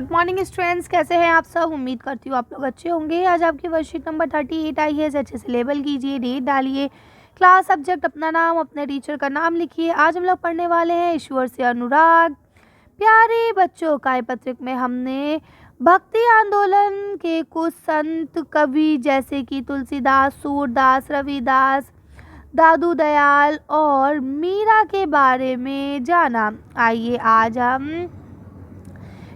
Good morning students, कैसे हैं आप सब। उम्मीद करती हूँ आप लोग अच्छे होंगे। आज आपकी वर्कशीट नंबर 38 आई है। अच्छे से लेबल कीजिए, डेट डालिए, क्लास सब्जेक्ट, अपना नाम, अपने टीचर का नाम लिखिए। आज हम लोग पढ़ने वाले हैं ईश्वर से अनुराग। प्यारे बच्चों, काय पत्रिक में हमने भक्ति आंदोलन के कुछ संत कवि जैसे कि तुलसीदास, सूरदास, रविदास, दादू दयाल और मीरा के बारे में जाना। आइए आज हम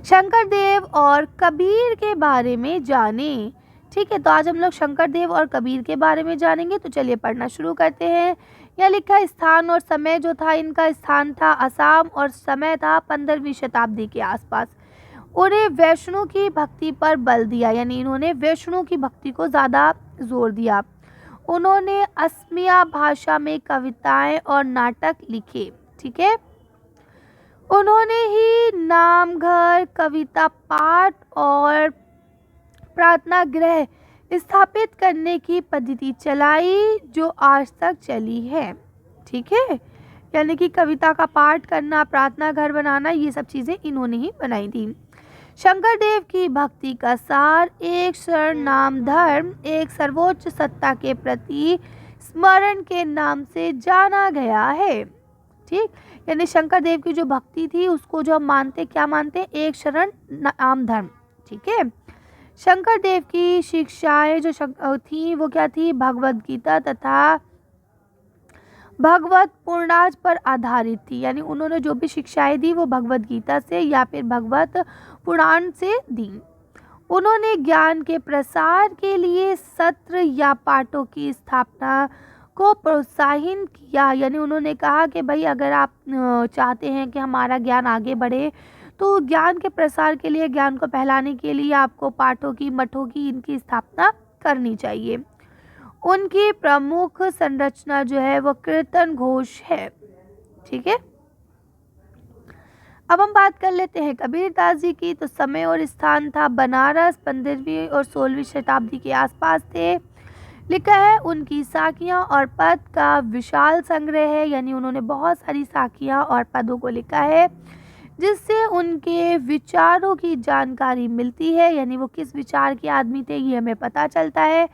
शंकर देव और कबीर के बारे में जानें। ठीक है, तो आज हम लोग शंकर देव और कबीर के बारे में जानेंगे। तो चलिए पढ़ना शुरू करते हैं। यह लिखा है, स्थान और समय जो था, इनका स्थान था असम और समय था 15वीं शताब्दी के आसपास। उन्हें वैष्णु की भक्ति पर बल दिया, यानी इन्होंने वैष्णु की भक्ति को ज़्यादा जोर दिया। उन्होंने असमिया भाषा में कविताएं और नाटक लिखे। ठीक है, उन्होंने ही नामघर, कविता पाठ और प्रार्थना गृह स्थापित करने की पद्धति चलाई जो आज तक चली है। ठीक है, यानी कि कविता का पाठ करना, प्रार्थना घर बनाना, ये सब चीज़ें इन्होंने ही बनाई थी। शंकर देव की भक्ति का सार एक शरण नाम धर्म, एक सर्वोच्च सत्ता के प्रति स्मरण के नाम से जाना गया है। ठीक, यानी शंकर देव की जो भक्ति थी उसको जो हम मानते, क्या मानते, एक शरण नाम धर्म। ठीक है, शंकर देव की शिक्षाएं जो थी वो क्या थी, भगवद गीता तथा भगवत पुराण पर आधारित थी। यानी उन्होंने जो भी शिक्षाएं दी वो भगवद गीता से या फिर भगवत पुराण से दी। उन्होंने ज्ञान के प्रसार के लिए सत्र या पाठों की स्थापना को प्रोत्साहित किया। यानी उन्होंने कहा कि भाई अगर आप चाहते हैं कि हमारा ज्ञान आगे बढ़े तो ज्ञान के प्रसार के लिए, ज्ञान को फैलाने के लिए आपको पाठों की, मठों की, इनकी स्थापना करनी चाहिए। उनकी प्रमुख संरचना जो है वो कीर्तन घोष है। ठीक है, अब हम बात कर लेते हैं कबीरदास जी की। तो समय और स्थान था बनारस, 15वीं और 16वीं शताब्दी के आसपास थे। लिखा है, उनकी साखियाँ और पद का विशाल संग्रह है। यानी उन्होंने बहुत सारी साखियाँ और पदों को लिखा है जिससे उनके विचारों की जानकारी मिलती है। यानी वो किस विचार के आदमी थे ये हमें पता चलता है।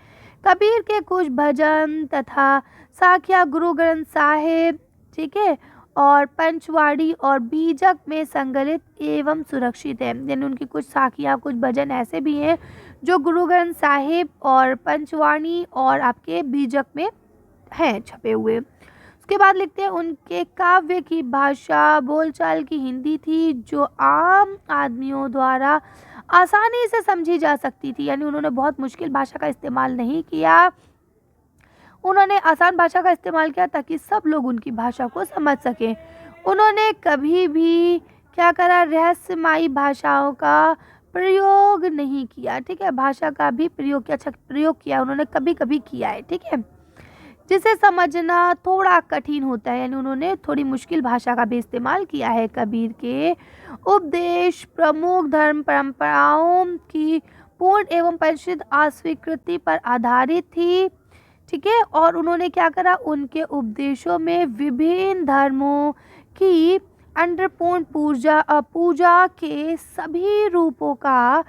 कबीर के कुछ भजन तथा साखियाँ गुरु ग्रंथ साहिब, ठीक है, और पंचवाड़ी और बीजक में संग्रहित एवं सुरक्षित है। यानी उनकी कुछ साखियाँ, कुछ भजन ऐसे भी हैं जो गुरु ग्रंथ साहिब और पंचवाणी और आपके बीजक में हैं छपे हुए। उसके बाद लिखते हैं, उनके काव्य की भाषा बोलचाल की हिंदी थी जो आम आदमियों द्वारा आसानी से समझी जा सकती थी। यानी उन्होंने बहुत मुश्किल भाषा का इस्तेमाल नहीं किया, उन्होंने आसान भाषा का इस्तेमाल किया ताकि सब लोग उनकी भाषा को समझ सकें। उन्होंने कभी भी क्या करा, रहस्यमयी भाषाओं का प्रयोग नहीं किया। ठीक है, भाषा का भी प्रयोग किया, अच्छा प्रयोग किया उन्होंने, कभी कभी किया है। ठीक है, जिसे समझना थोड़ा कठिन होता है। यानी उन्होंने थोड़ी मुश्किल भाषा का भी इस्तेमाल किया है। कबीर के उपदेश प्रमुख धर्म परंपराओं की पूर्ण एवं परिशुद्ध अस्वीकृति पर आधारित थी। ठीक है, और उन्होंने क्या करा, उनके उपदेशों में विभिन्न धर्मों की अंडरपूर्ण पूजा के सभी रूपों का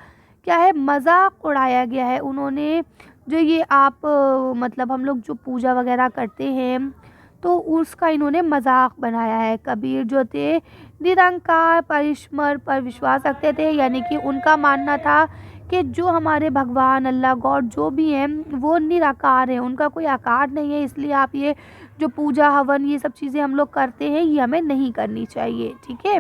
क्या है, मजाक उड़ाया गया है। उन्होंने जो ये आप मतलब हम लोग जो पूजा वगैरह करते हैं तो उसका इन्होंने मजाक बनाया है। कबीर जो थे निरंकार परमेश्वर पर विश्वास रखते थे। यानी कि उनका मानना था कि जो हमारे भगवान, अल्लाह, गॉड जो भी हैं वो निराकार हैं, उनका कोई आकार नहीं है। इसलिए आप ये जो पूजा हवन ये सब चीज़ें हम लोग करते हैं ये हमें नहीं करनी चाहिए। ठीक है,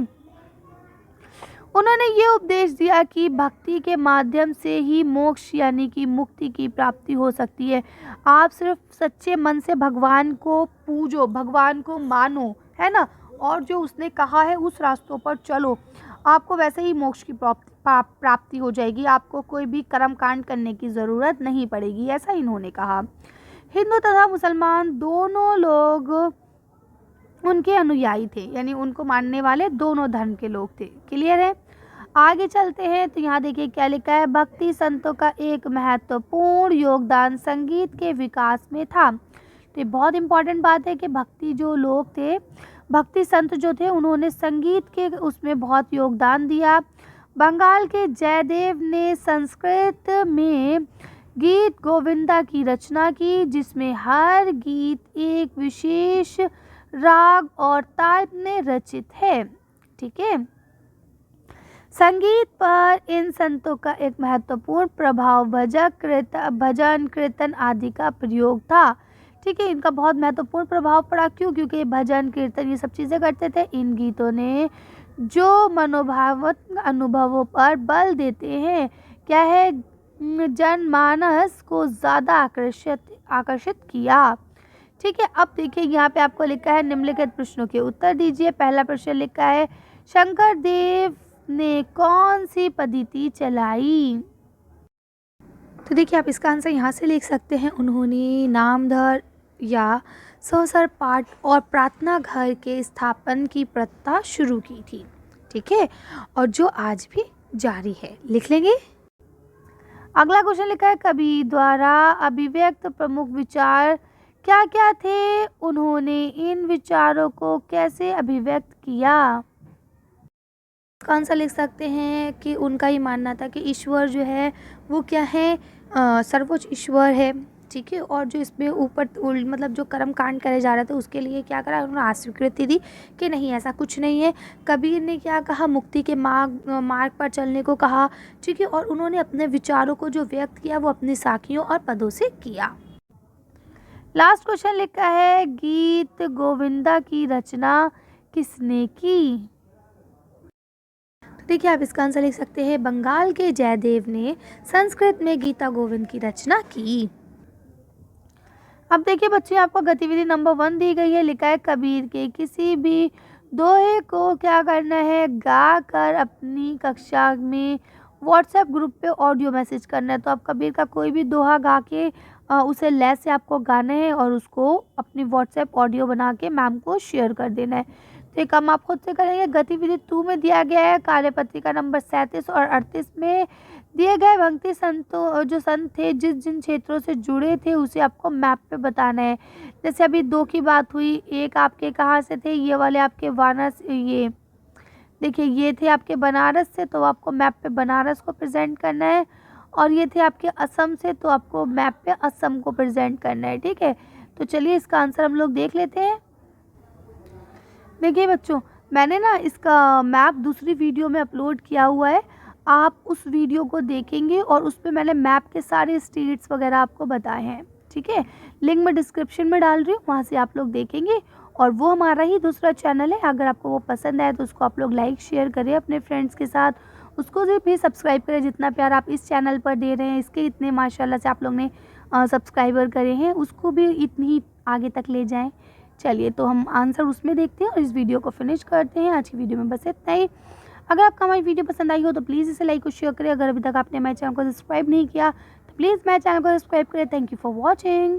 उन्होंने ये उपदेश दिया कि भक्ति के माध्यम से ही मोक्ष यानी कि मुक्ति की प्राप्ति हो सकती है। आप सिर्फ सच्चे मन से भगवान को पूजो, भगवान को मानो, है ना, और जो उसने कहा है उस रास्तों पर चलो, आपको वैसे ही मोक्ष की प्राप्ति हो जाएगी। आपको कोई भी कर्म कांड करने की ज़रूरत नहीं पड़ेगी, ऐसा इन्होंने कहा। हिंदू तथा मुसलमान दोनों लोग उनके अनुयायी थे। यानी उनको मानने वाले दोनों धर्म के लोग थे। क्लियर है, आगे चलते हैं। तो यहाँ देखिए क्या लिखा है, भक्ति संतों का एक महत्वपूर्ण योगदान संगीत के विकास में था। तो ये बहुत इंपॉर्टेंट बात है कि भक्ति जो लोग थे, भक्ति संत जो थे, उन्होंने संगीत के उसमें बहुत योगदान दिया। बंगाल के जयदेव ने संस्कृत में गीत गोविंदा की रचना की, जिसमें हर गीत एक विशेष राग और ताल में रचित है। ठीक है। संगीत पर इन संतों का एक महत्वपूर्ण प्रभाव भजन कीर्तन आदि का प्रयोग था। ठीक है। इनका बहुत महत्वपूर्ण प्रभाव पड़ा। क्यों? क्योंकि भजन कीर्तन ये सब चीज़ें करते थे। इन गीतों ने जो मनोभावात्मक अनुभवों पर बल देते हैं, क्या है, जनमानस को ज़्यादा आकर्षित किया। ठीक है। अब देखिए यहाँ पे आपको लिखा है निम्नलिखित प्रश्नों के उत्तर दीजिए। पहला प्रश्न लिखा है शंकर देव ने कौन सी पद्धति चलाई? तो देखिए आप इसका आंसर यहाँ से लिख सकते हैं, उन्होंने नामधर या सहस्र पाठ और प्रार्थना घर के स्थापन की प्रथा शुरू की थी। ठीक है। और जो आज भी जारी है। लिख लेंगे। अगला क्वेश्चन लिखा है कबीर द्वारा अभिव्यक्त प्रमुख विचार क्या क्या थे? उन्होंने इन विचारों को कैसे अभिव्यक्त किया? इसका आंसर लिख सकते हैं कि उनका ये मानना था कि ईश्वर जो है वो क्या है, सर्वोच्च ईश्वर है। ठीक है। और जो इसमें ऊपर मतलब जो कर्म कांड करे जा रहे थे उसके लिए क्या करा, उन्होंने अस्वीकृति दी कि नहीं ऐसा कुछ नहीं है। कबीर ने क्या कहा, मुक्ति के मार्ग पर चलने को कहा। ठीक है। और उन्होंने अपने विचारों को जो व्यक्त किया वो अपनी साखियों और पदों से किया। लास्ट क्वेश्चन लिखा है गीत गोविंदा की रचना किसने की? देखिए आप इसका आंसर लिख सकते हैं बंगाल के जयदेव ने संस्कृत में गीता गोविंद की रचना की। अब देखिए बच्चे आपको गतिविधि नंबर 1 दी गई है। लिखा है कबीर के किसी भी दोहे को क्या करना है, गा कर अपनी कक्षा में व्हाट्सएप ग्रुप पे ऑडियो मैसेज करना है। तो आप कबीर का कोई भी दोहा गा के उसे लय से आपको गाना है और उसको अपनी व्हाट्सएप ऑडियो बना के मैम को शेयर कर देना है। तो ये काम आप खुद से करेंगे। गतिविधि 2 में दिया गया है कार्यपत्रिका नंबर 37 और 38 में दिए गए भक्ति संतों जो संत थे जिन क्षेत्रों से जुड़े थे उसे आपको मैप पे बताना है। जैसे अभी 2 की बात हुई, एक आपके कहाँ से थे, ये वाले आपके वाराणसी, ये देखिए ये थे आपके बनारस से, तो आपको मैप पे बनारस को प्रेजेंट करना है। और ये थे आपके असम से, तो आपको मैप पे असम को प्रेजेंट करना है। ठीक है। तो चलिए इसका आंसर हम लोग देख लेते हैं। देखिए बच्चों मैंने ना इसका मैप दूसरी वीडियो में अपलोड किया हुआ है, आप उस वीडियो को देखेंगे और उस पर मैंने मैप के सारे स्टेट्स वगैरह आपको बताए हैं। ठीक है। लिंक मैं डिस्क्रिप्शन में डाल रही हूँ, वहाँ से आप लोग देखेंगे। और वो हमारा ही दूसरा चैनल है, अगर आपको वो पसंद आए तो उसको आप लोग लाइक शेयर करें अपने फ्रेंड्स के साथ, उसको भी सब्सक्राइब करें। जितना प्यार आप इस चैनल पर दे रहे हैं, इसके इतने माशाल्लाह से आप लोग ने सब्सक्राइबर करे हैं, उसको भी इतनी आगे तक ले जाएं। चलिए तो हम आंसर उसमें देखते हैं और इस वीडियो को फिनिश करते हैं। आज की वीडियो में बस इतना ही। अगर आपको हमारी वीडियो पसंद आई हो तो प्लीज़ इसे लाइक और शेयर करें। अगर अभी तक आपने हमारे चैनल को सब्सक्राइब नहीं किया तो प्लीज़ मेरे चैनल को सब्सक्राइब करें। Thank you for watching.